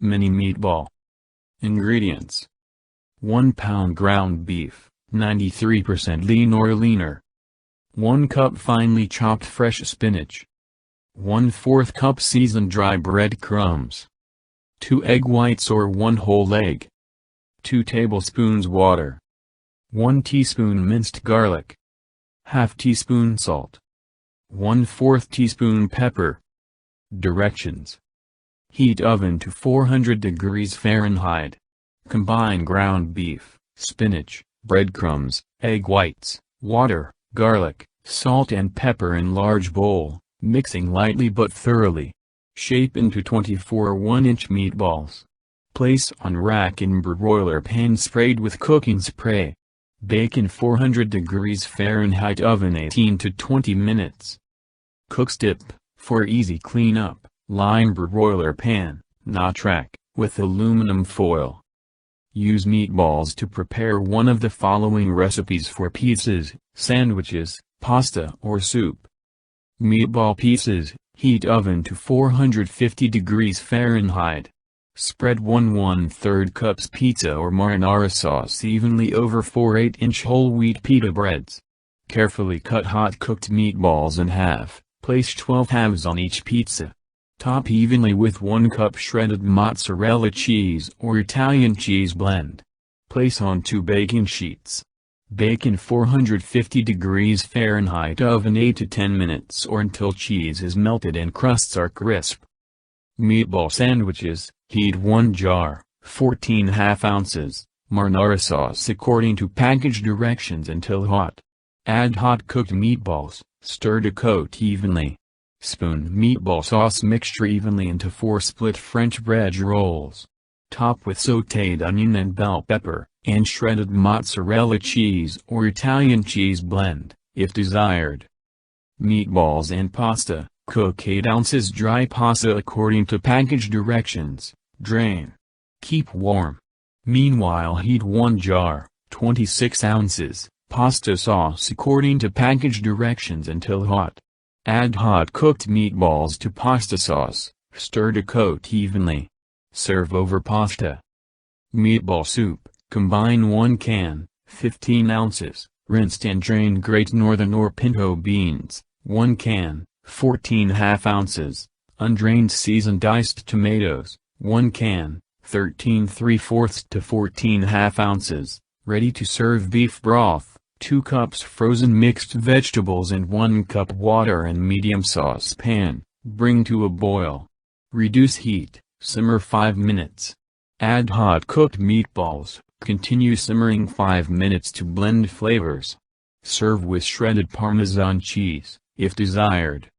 Mini Meatball. Ingredients: 1 pound ground beef, 93% lean or leaner. 1 cup finely chopped fresh spinach. 1/4 cup seasoned dry bread crumbs. 2 egg whites or 1 whole egg. 2 tablespoons water. 1 teaspoon minced garlic. ½ teaspoon salt. 1/4 teaspoon pepper. Directions: heat oven to 400 degrees Fahrenheit. Combine ground beef, spinach, breadcrumbs, egg whites, water, garlic, salt and pepper in large bowl, mixing lightly but thoroughly. Shape into 24 1-inch meatballs. Place on rack in broiler pan sprayed with cooking spray. Bake in 400 degrees Fahrenheit oven 18 to 20 minutes. Cook tip: for easy cleanup, line broiler pan, not rack, with aluminum foil. Use meatballs to prepare one of the following recipes for pizzas, sandwiches, pasta or soup. Meatball pizzas, heat oven to 450 degrees Fahrenheit. Spread 1/3 cups pizza or marinara sauce evenly over 4 8-inch whole wheat pita breads. Carefully cut hot-cooked meatballs in half, place 12 halves on each pizza. Top evenly with 1 cup shredded mozzarella cheese or Italian cheese blend. Place on 2 baking sheets. Bake in 450 degrees Fahrenheit oven 8 to 10 minutes or until cheese is melted and crusts are crisp. Meatball sandwiches, heat 1 jar, 14½ ounces, marinara sauce according to package directions until hot. Add hot-cooked meatballs, stir to coat evenly. Spoon meatball sauce mixture evenly into 4 split French bread rolls. Top with sautéed onion and bell pepper, and shredded mozzarella cheese or Italian cheese blend, if desired. Meatballs and pasta, cook 8 ounces dry pasta according to package directions, drain. Keep warm. Meanwhile heat 1 jar, 26 ounces, pasta sauce according to package directions until hot. Add hot-cooked meatballs to pasta sauce, stir to coat evenly. Serve over pasta. Meatball soup, combine 1 can, 15 ounces, rinsed and drained great northern or pinto beans, 1 can, 14½ ounces, undrained seasoned diced tomatoes, 1 can, 13 3/4 to 14½ ounces, ready-to-serve beef broth, 2 cups frozen mixed vegetables and 1 cup water in medium saucepan, bring to a boil. Reduce heat, simmer 5 minutes. Add hot-cooked meatballs, continue simmering 5 minutes to blend flavors. Serve with shredded Parmesan cheese, if desired.